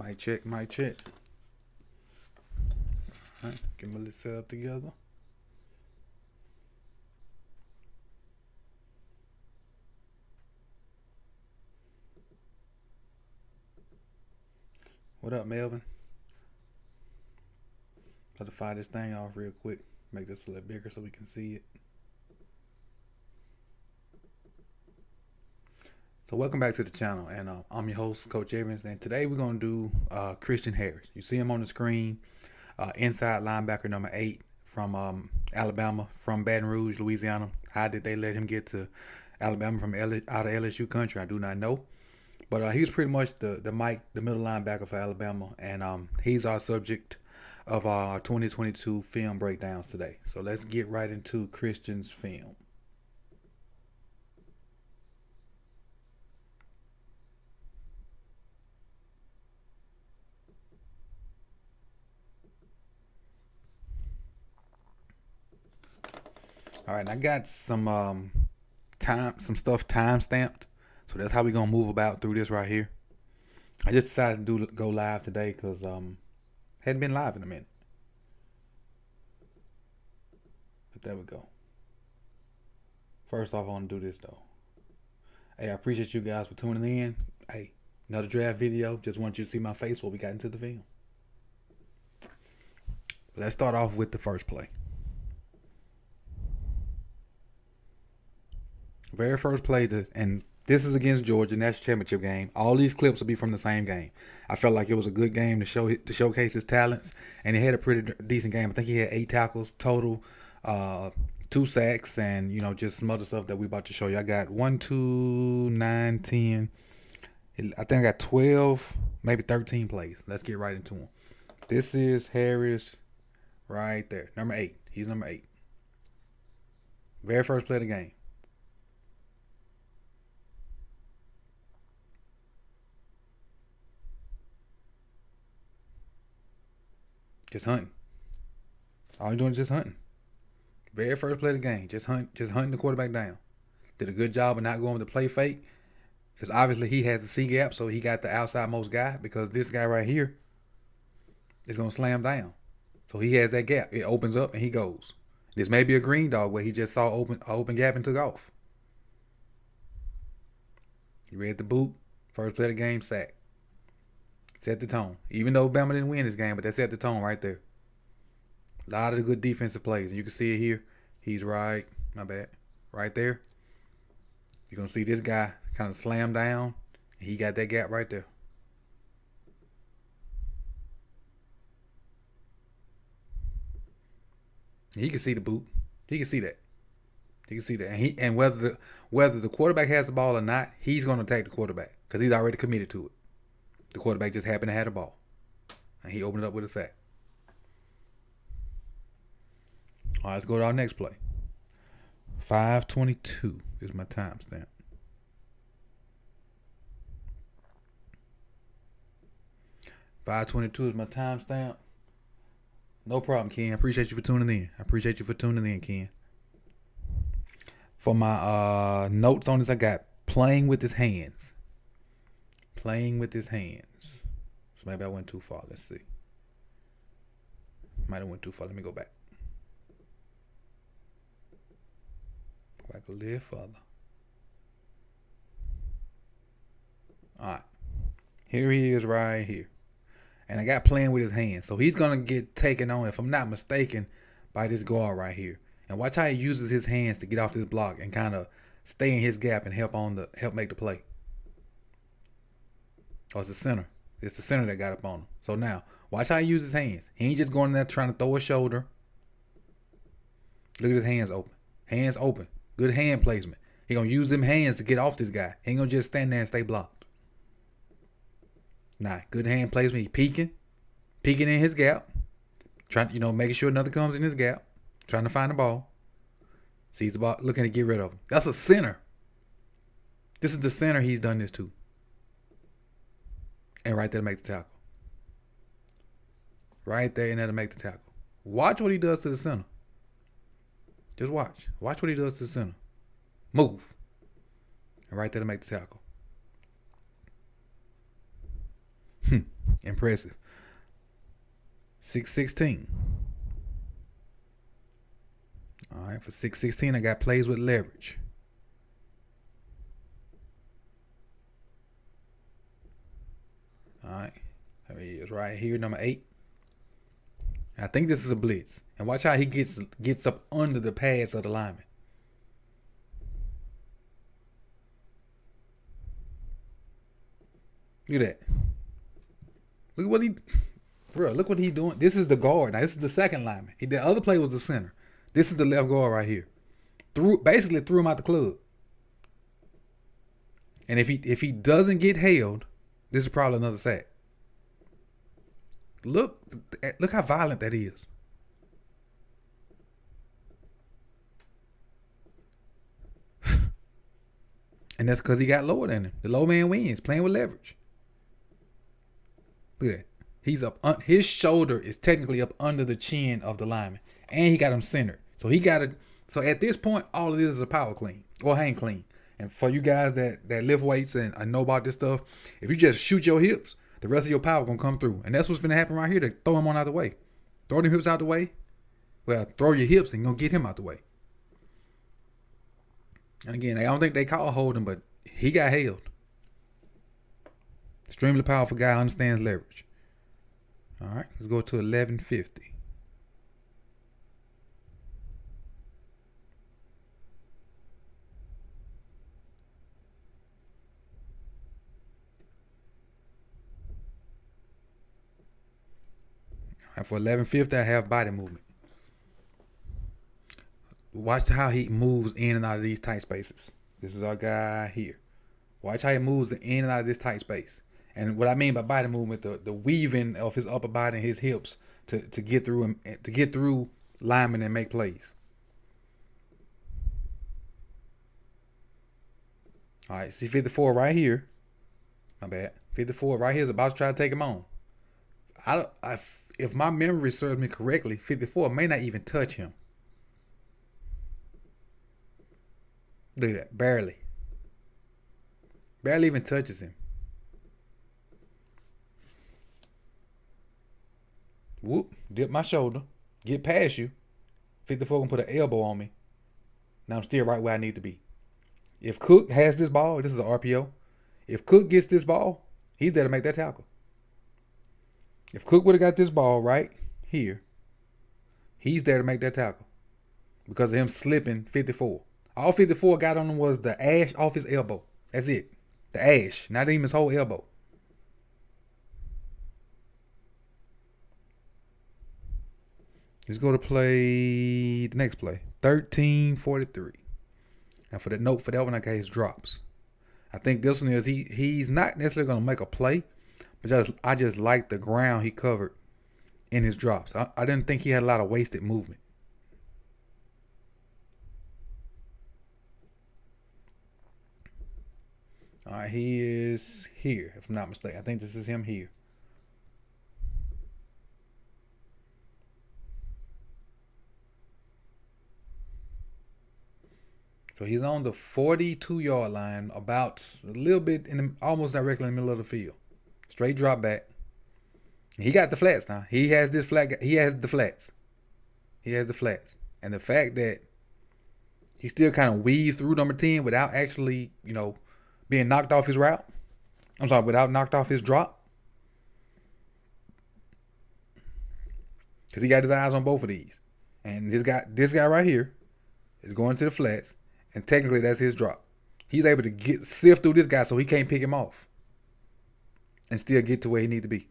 Mic check, mic check. All right, get my little setup together. What up, Melvin? About to fire this thing off real quick. Make this a little bigger so we can see it. So welcome back to the channel, and I'm your host, Coach Evans, and today we're going to do Christian Harris. You see him on the screen, inside linebacker number 8 from Alabama, from Baton Rouge, Louisiana. How did they let him get to Alabama from out of LSU country? I do not know. But he was pretty much the middle linebacker for Alabama, and he's our subject of our 2022 film breakdowns today. So let's get right into Christian's film. All right, I got some stuff time stamped, so that's how we're gonna move about through this right here. I just decided to go live today because hadn't been live in a minute. But there we go. First off, I want to do this though. Hey, I appreciate you guys for tuning in. Hey, another draft video. Just want you to see my face while we got into the film. Let's start off with the first play. Very first play, and this is against Georgia, national championship game. All these clips will be from the same game. I felt like it was a good game to showcase his talents, and he had a pretty decent game. I think he had 8 tackles total, 2 sacks, and just some other stuff that we about to show you. I got 1, 2, 9, 10. I think I got 12, maybe 13 plays. Let's get right into them. This is Harris right there, number 8. He's number 8. Very first play of the game. Just hunting. All he's doing is just hunting. Very first play of the game. Just hunting the quarterback down. Did a good job of not going with the play fake. Because obviously he has the C gap, so he got the outside most guy. Because this guy right here is going to slam down. So he has that gap. It opens up and he goes. This may be a green dog where he just saw open gap and took off. He read the boot. First play of the game, sack. Set the tone. Even though Bama didn't win this game, but that set the tone right there. A lot of good defensive plays. You can see it here. He's right there. You're going to see this guy kind of slam down. He got that gap right there. He can see the boot. He can see that. He can see that. And whether the quarterback has the ball or not, he's going to attack the quarterback because he's already committed to it. The quarterback just happened to have the ball. And he opened it up with a sack. All right, let's go to our next play. 5:22 is my timestamp. No problem, Ken. I appreciate you for tuning in. Ken. For my notes on this, I got playing with his hands. So maybe I went too far. Let's see. Might have went too far. Let me go back. Go back a little further. All right. Here he is right here. And I got playing with his hands. So he's going to get taken on, if I'm not mistaken, by this guard right here. And watch how he uses his hands to get off this block and kind of stay in his gap and help make the play. Oh, it's the center. It's the center that got up on him. So now, watch how he uses his hands. He ain't just going there trying to throw a shoulder. Look at his hands open. Hands open. Good hand placement. He going to use them hands to get off this guy. He ain't going to just stand there and stay blocked. Nah, good hand placement. He peeking in his gap. Trying, making sure nothing comes in his gap. Trying to find the ball. Sees the ball, looking to get rid of him. That's a center. This is the center he's done this to. And right there to make the tackle. Right there and there to make the tackle. Watch what he does to the center. Just watch. Watch what he does to the center. Move. And right there to make the tackle. Impressive. 616. All right, for 616, I got plays with leverage. All right, there he is right here, number 8. I think this is a blitz. And watch how he gets up under the pads of the lineman. Look at that. Look what look what he doing. This is the guard. Now this is the second lineman. The other play was the center. This is the left guard right here. Basically threw him out the club. And if he doesn't get held, this is probably another sack. Look how violent that is. And that's because he got lower than him. The low man wins, playing with leverage. Look at that. He's up. His shoulder is technically up under the chin of the lineman, and he got him centered. So he got it. So at this point, all of this is a power clean or hang clean. And for you guys that lift weights and know about this stuff, if you just shoot your hips, the rest of your power gonna come through. And that's what's gonna happen right here. To throw him on out the way. Throw them hips out the way. Well, throw your hips and gonna get him out the way. And again, I don't think they call holding, but he got held. Extremely powerful guy, understands leverage. All right, let's go to 1150. All right, for 1150, I have body movement. Watch how he moves in and out of these tight spaces. This is our guy here. Watch how he moves in and out of this tight space. And what I mean by body movement, the weaving of his upper body and his hips to get through him, to get through linemen and make plays. All right, see 54 right here. My bad. 54 right here is about to try to take him on. If my memory serves me correctly, 54 may not even touch him. Look at that, barely. Barely even touches him. Whoop, dip my shoulder, get past you. 54 gonna put an elbow on me. Now I'm still right where I need to be. If Cook has this ball, this is an RPO. If Cook gets this ball, he's there to make that tackle. If Cook would have got this ball right here, he's there to make that tackle. Because of him slipping 54. All 54 got on him was the ash off his elbow. That's it. The ash, not even his whole elbow. Let's go to play the next play. 1343. Now for the note for that one, I got his drops. I think this one is he's not necessarily going to make a play, but I just like the ground he covered in his drops. I didn't think he had a lot of wasted movement. All right, he is here, if I'm not mistaken. I think this is him here. So he's on the 42-yard line, about a little bit almost directly in the middle of the field. Straight drop back. He got the flats now. He has this flat. He has the flats. He has the flats. And the fact that he still kind of weaves through number 10 without actually, being knocked off his route. Without knocked off his drop. Because he got his eyes on both of these. And this guy right here is going to the flats. And technically, that's his drop. He's able to sift through this guy so he can't pick him off. And still get to where he need to be.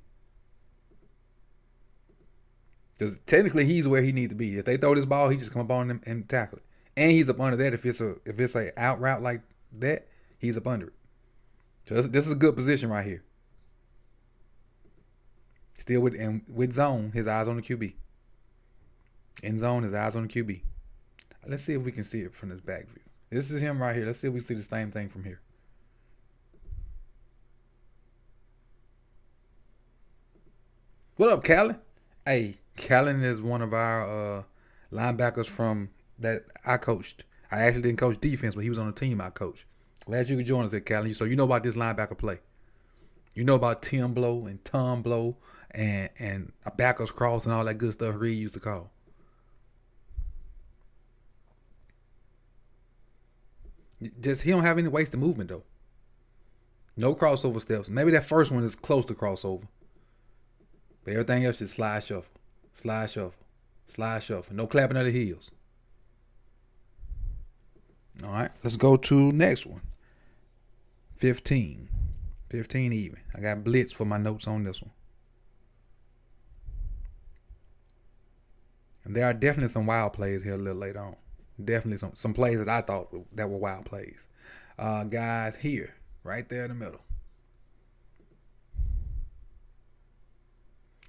Because technically, he's where he need to be. If they throw this ball, he just come up on him and tackle it. And he's up under that. If it's a out route like that, he's up under it. So this is a good position right here. Still with zone, his eyes on the QB. In zone, his eyes on the QB. Let's see if we can see it from this back view. This is him right here. Let's see if we see the same thing from here. What up, Callan? Hey, Callan is one of our linebackers from that I coached. I actually didn't coach defense, but he was on the team I coached. Glad you could join us at Callan. So you know about this linebacker play. You know about Tim Blow and Tom Blow and a backwards cross and all that good stuff Reed used to call. Just he don't have any wasted movement though. No crossover steps. Maybe that first one is close to crossover. But everything else is slide shuffle. Slide shuffle. Slide shuffle. No clapping of the heels. All right, let's go to next one. 15. 15 even. I got blitz for my notes on this one. And there are definitely some wild plays here a little later on. Definitely some plays that I thought that were wild plays. Guys here, right there in the middle.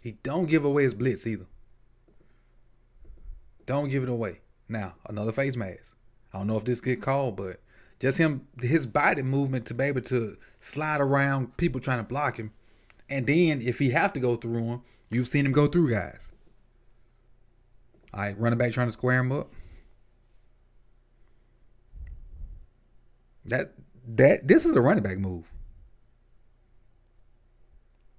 He don't give away his blitz either. Don't give it away. Now, another face mask. I don't know if this get called, but just his body movement to be able to slide around people trying to block him. And then if he have to go through him, you've seen him go through guys. All right, running back trying to square him up. This is a running back move.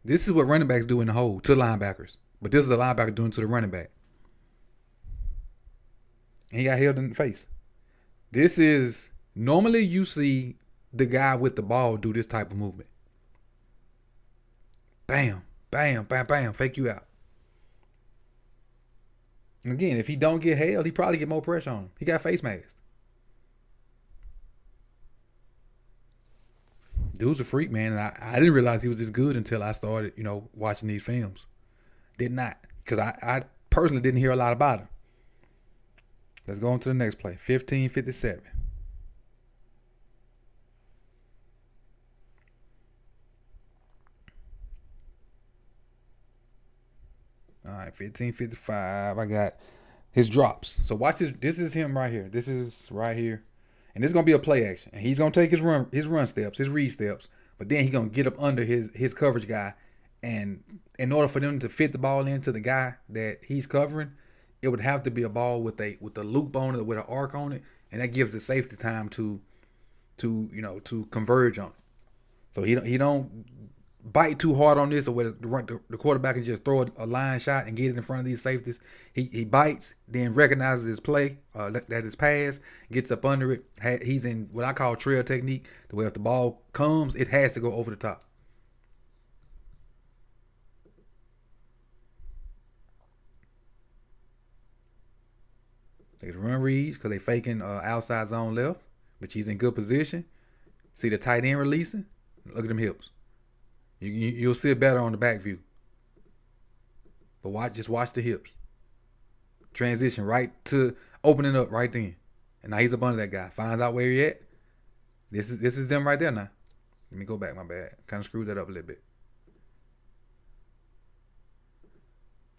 This is what running backs do in the hole to linebackers. But this is a linebacker doing to the running back. And he got held in the face. This is, normally you see the guy with the ball do this type of movement. Bam, bam, bam, bam, fake you out. Again, if he don't get held, he probably get more pressure on him. He got face masked. Dude's a freak, man. And I didn't realize he was this good until I started, watching these films. Did not. Because I personally didn't hear a lot about him. Let's go on to the next play. 15-57. All right, 15-55. I got his drops. So watch this. This is him right here. This is right here. And this is going to be a play action. And he's going to take his run steps, his read steps. But then he's going to get up under his coverage guy. And in order for them to fit the ball into the guy that he's covering, it would have to be a ball with a loop on it, with an arc on it. And that gives the safety time to converge on it. So he don't bite too hard on this, or where the quarterback can just throw a line shot and get it in front of these safeties. He bites, then recognizes his play, that is pass, gets up under it. He's in what I call trail technique, the way if the ball comes, it has to go over the top. They run reads because they faking outside zone left, but he's in good position. See the tight end releasing? Look at them hips. You'll see it better on the back view. But just watch the hips. Transition right to opening up right then. And now he's up under that guy. Finds out where he at. This is them right there now. Let me go back, my bad. Kind of screwed that up a little bit.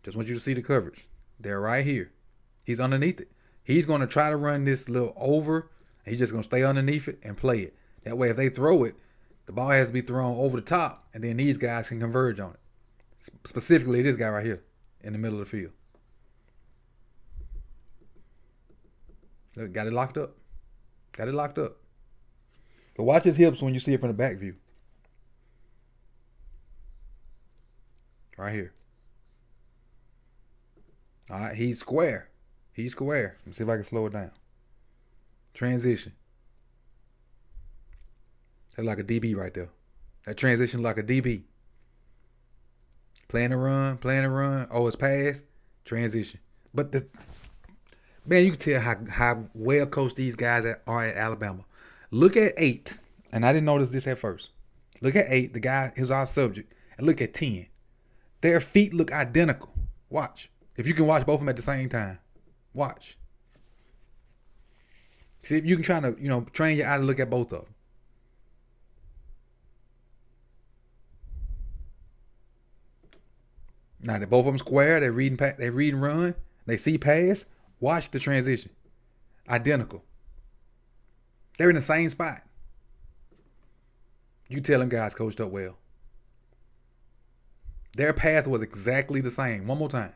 Just want you to see the coverage. They're right here. He's underneath it. He's going to try to run this little over. He's just going to stay underneath it and play it. That way, if they throw it, the ball has to be thrown over the top, and then these guys can converge on it. Specifically, this guy right here in the middle of the field. Look, got it locked up. Got it locked up. But watch his hips when you see it from the back view. Right here. All right, he's square. He's square. Let me see if I can slow it down. Transition. That's like a DB right there. That transition like a DB. Playing the run. Oh, it's pass. Transition. But man, you can tell how well coached these guys are at Alabama. Look at 8. And I didn't notice this at first. Look at 8. The guy is our subject. And look at 10. Their feet look identical. Watch. If you can watch both of them at the same time. Watch. See if you can try to, train your eye to look at both of them. Now they both of them square. They read and run. They see pass. Watch the transition. Identical. They're in the same spot. You tell them guys coached up well. Their path was exactly the same. One more time.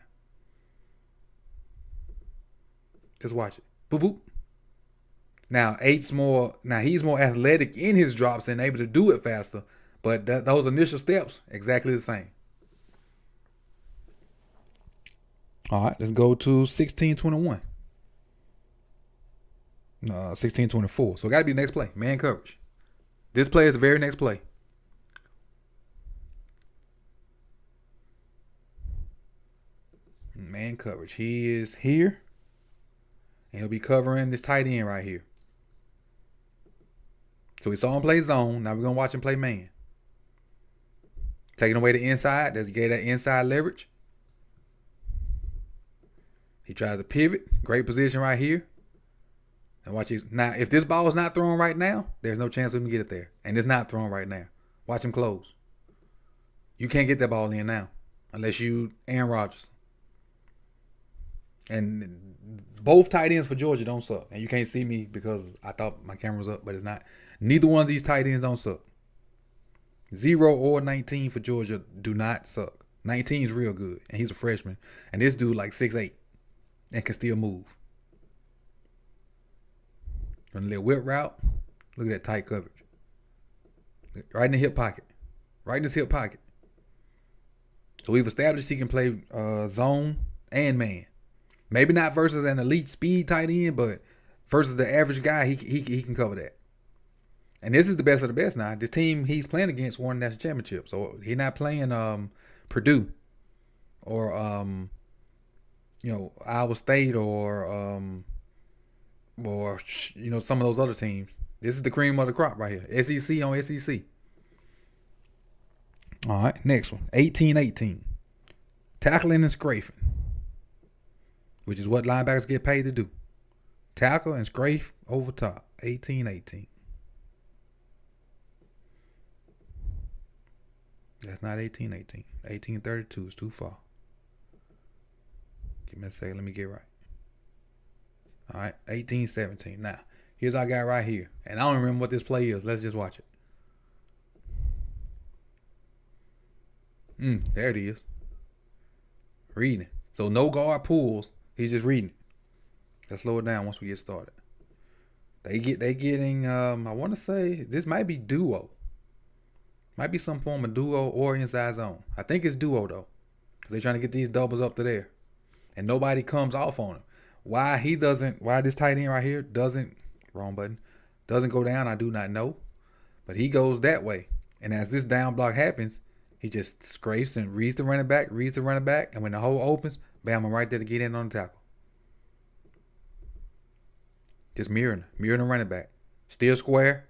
Just watch it. Boop boop. Now he's more athletic in his drops and able to do it faster. But those initial steps, exactly the same. All right, let's go to 1621. 1624. So it got to be the next play. Man coverage. This play is the very next play. Man coverage. He is here. And he'll be covering this tight end right here. So we saw him play zone. Now we're going to watch him play man. Taking away the inside. That's get that inside leverage. He tries to pivot. Great position right here. And watch it. Now, if this ball is not thrown right now, there's no chance we can get it there. And it's not thrown right now. Watch him close. You can't get that ball in now. Unless you Aaron Rodgers. And both tight ends for Georgia don't suck. And you can't see me because I thought my camera was up, but it's not. Neither one of these tight ends don't suck. 0 or 19 for Georgia do not suck. 19 is real good. And he's a freshman. And this dude like 6'8". And can still move. On a little whip route. Look at that tight coverage. Right in the hip pocket. Right in his hip pocket. So we've established he can play zone and man. Maybe not versus an elite speed tight end, but versus the average guy, he can cover that. And this is the best of the best now. This team he's playing against won the national championship. So he's not playing Purdue or Iowa State or some of those other teams. This is the cream of the crop right here. SEC on SEC. All right, next one. 18-18. Tackling and scraping, which is what linebackers get paid to do. Tackle and scrape over top. 18-18. That's not 18-18. 18-32 is too far. Give me a second. Let me get right. All right. 18-17. Now, here's our guy right here. And I don't remember what this play is. Let's just watch it. There it is. Reading it. So no guard pulls. He's just reading it. Let's slow it down once we get started. They getting I want to say this might be duo. Might be some form of duo or inside zone. I think it's duo though. Because they're trying to get these doubles up to there. And nobody comes off on him. Why this tight end right here doesn't go down, I do not know. But he goes that way. And as this down block happens, he just scrapes and reads the running back. And when the hole opens, bam, I'm right there to get in on the tackle. Just mirroring the running back. Still square.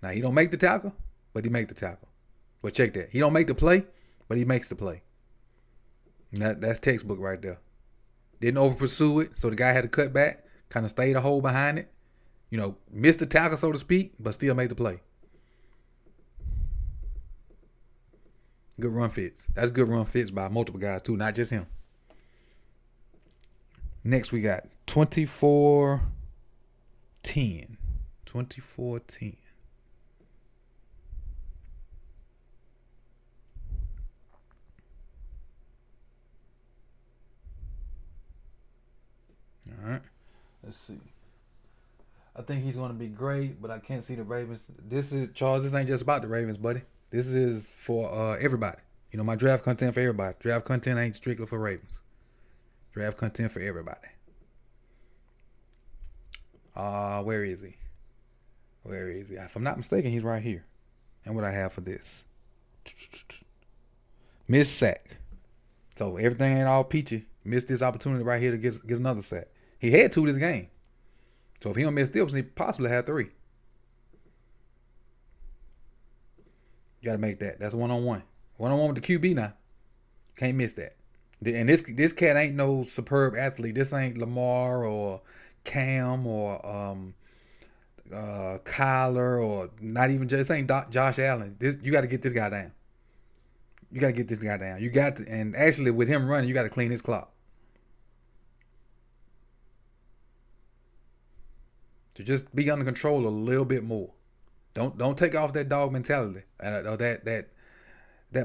Now, he don't make the tackle, but he make the tackle. But check that. He don't make the play, but he makes the play. And that's textbook right there. Didn't over pursue it, so the guy had to cut back, kind of stayed a hole behind it. Missed the tackle, so to speak, but still made the play. Good run fits. That's good run fits by multiple guys too, not just him. Next we got 24-10. 24-10. All right. Let's see. I think he's going to be great, but I can't see the Ravens. This ain't just about the Ravens, buddy. This is for everybody. My draft content for everybody. Draft content ain't strictly for Ravens. Draft content for everybody. Where is he? If I'm not mistaken, he's right here. And what I have for this. Missed sack. So everything ain't all peachy. Missed this opportunity right here to get another sack. He had 2 this game. So if he don't miss this, he possibly had 3. You got to make that. That's one-on-one. One-on-one with the QB now. Can't miss that. And this cat ain't no superb athlete. This ain't Lamar or Cam or Kyler or not even just ain't Josh Allen. You got to get this guy down. You got to, and actually with him running, you got to clean his clock. To just be under control a little bit more. Don't take off that dog mentality or that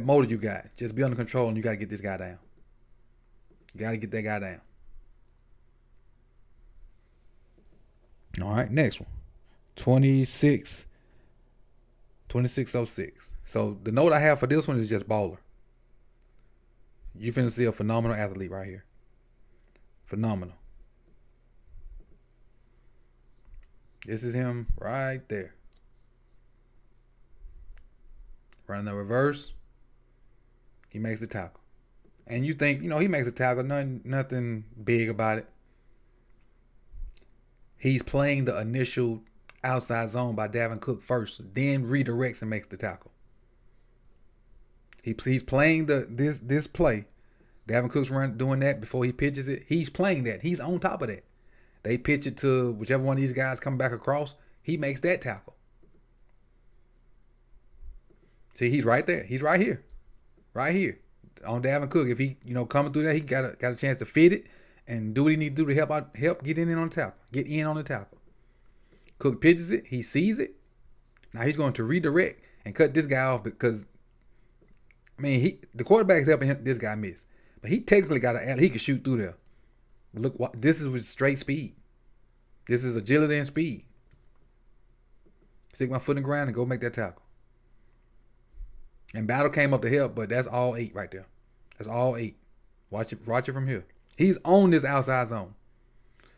motor you got. Just be under control, and you got to get this guy down. You got to get that guy down. All right, next one. 26, 2606. So the note I have for this one is just baller. You finna see a phenomenal athlete right here. Phenomenal. This is him right there. Running the reverse. He makes the tackle. And you think, he makes a tackle. Nothing big about it. He's playing the initial outside zone by Dalvin Cook first. Then redirects and makes the tackle. He's playing this play. Dalvin Cook's doing that before he pitches it. He's playing that. He's on top of that. They pitch it to whichever one of these guys coming back across. He makes that tackle. See, he's right there. He's right here. Right here. On Dalvin Cook. If he, coming through that, he got a chance to fit it and do what he needs to do to help get in on the tackle. Get in on the tackle. Cook pitches it. He sees it. Now he's going to redirect and cut this guy off because, the quarterback's helping this guy miss. But he technically got he can shoot through there. Look, this is with straight speed. This is agility and speed. Stick my foot in the ground and go make that tackle. And Battle came up to help, but that's all 8 right there. That's all 8. Watch it from here. He's on this outside zone.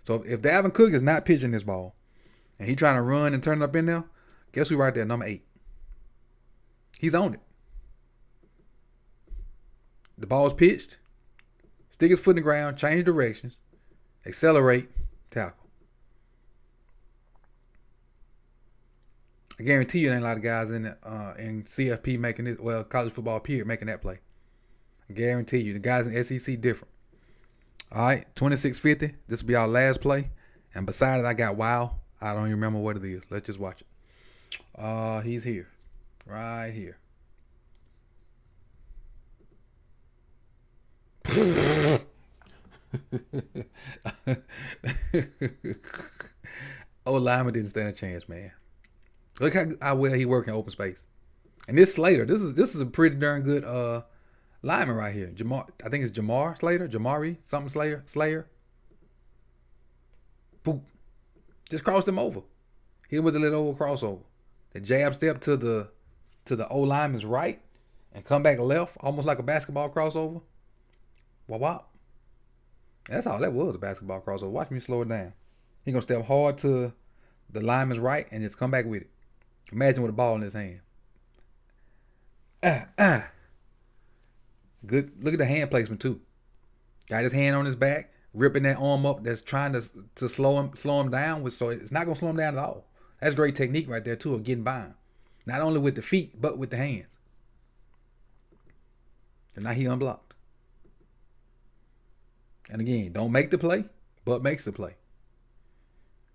So if Dalvin Cook is not pitching this ball, and he trying to run and turn it up in there, guess who right there? Number 8. He's on it. The ball's pitched. Stick his foot in the ground. Change directions. Accelerate. Tackle. I guarantee you there ain't a lot of guys in CFP making it, college football period, making that play. I guarantee you. The guys in SEC different. All right, 2650. This will be our last play. And beside it, I got wow. I don't even remember what it is. Let's just watch it. He's here. Right here. Lineman didn't stand a chance, man. Look how well he working open space. And this Slater, this is a pretty darn good lineman right here. I think it's Jamar Slater, Jamari, something Slayer. Boop. Just crossed him over. Hit him with a little old crossover. The jab step to the O lineman's right and come back left, almost like a basketball crossover. Wop. That's all that was, a basketball crossover. Watch me slow it down. He gonna step hard to the lineman's right and just come back with it. Imagine with a ball in his hand. Good. Look at the hand placement too. Got his hand on his back, ripping that arm up. That's trying to slow him down. So it's not gonna slow him down at all. That's great technique right there too of getting by him. Not only with the feet but with the hands. And now he unblocked. And again, don't make the play, but makes the play.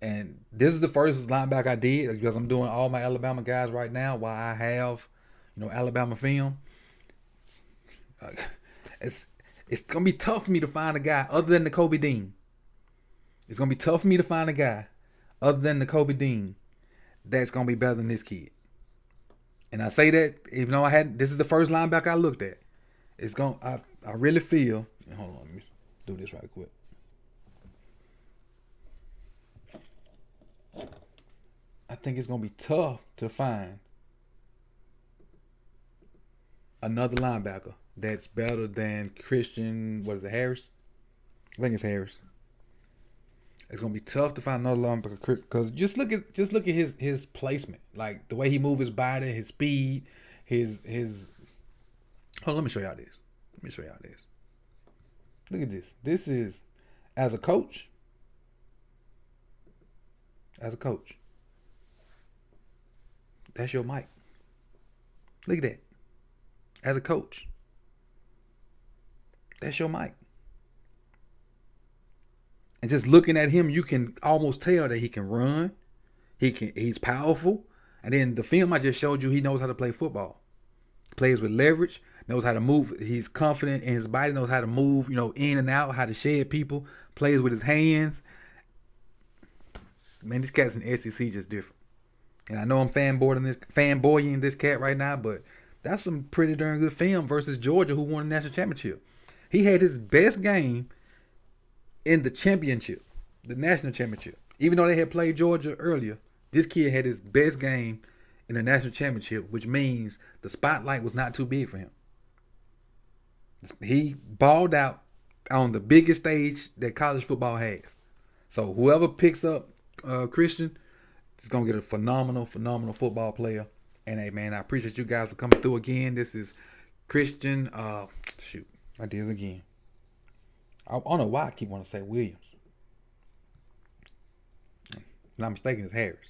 And this is the first linebacker I did because I'm doing all my Alabama guys right now while I have, Alabama film. It's going to be tough for me to find a guy other than the Kobe Dean. It's going to be tough for me to find a guy other than the Kobe Dean that's going to be better than this kid. And I say that even though this is the first linebacker I looked at. I really feel, hold on, let me do this right quick. I think it's going to be tough to find another linebacker that's better than Christian, Harris? I think it's Harris. It's going to be tough to find another linebacker because just look at his placement. Like the way he moves his body, his speed, his hold on, let me show y'all this. Look at this. This is as a coach. That's your mic. Look at that. As a coach. That's your mic. And just looking at him, you can almost tell that he can run. He's powerful. And then the film I just showed you, he knows how to play football. Plays with leverage, knows how to move. He's confident in his body, knows how to move, in and out, how to shed people, plays with his hands. Man, this cat's in SEC just different. And I know I'm fanboying this cat right now, but that's some pretty darn good film versus Georgia, who won the national championship. He had his best game in the championship, the national championship. Even though they had played Georgia earlier, This kid had his best game in the national championship, which means the spotlight was not too big for him. He balled out on the biggest stage that college football has. So whoever picks up Christian is going to get a phenomenal football player. And hey, man, I appreciate you guys for coming through again. This is Christian. Shoot, I did it again. I don't know why I keep wanting to say Williams. If I'm not mistaken, it's Harris.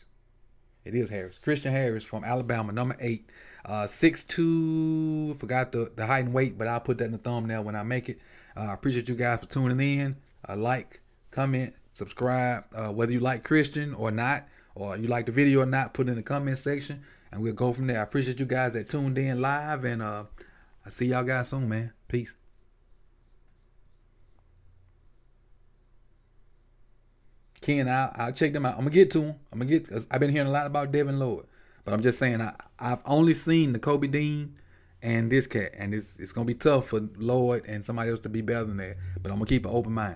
It is Harris. Christian Harris from Alabama, number 8. 6'2", forgot the height and weight, but I'll put that in the thumbnail when I make it. I appreciate you guys for tuning in. Like, comment, subscribe. Whether you like Christian or not, or you like the video or not, put it in the comment section, and we'll go from there. I appreciate you guys that tuned in live, and I'll see y'all guys soon, man. Peace. Ken, I'll check them out. I'm gonna get to them. Cause I've been hearing a lot about Devin Lloyd, but I'm just saying I've only seen the Kobe Dean and this cat, and it's gonna be tough for Lloyd and somebody else to be better than that. But I'm gonna keep an open mind.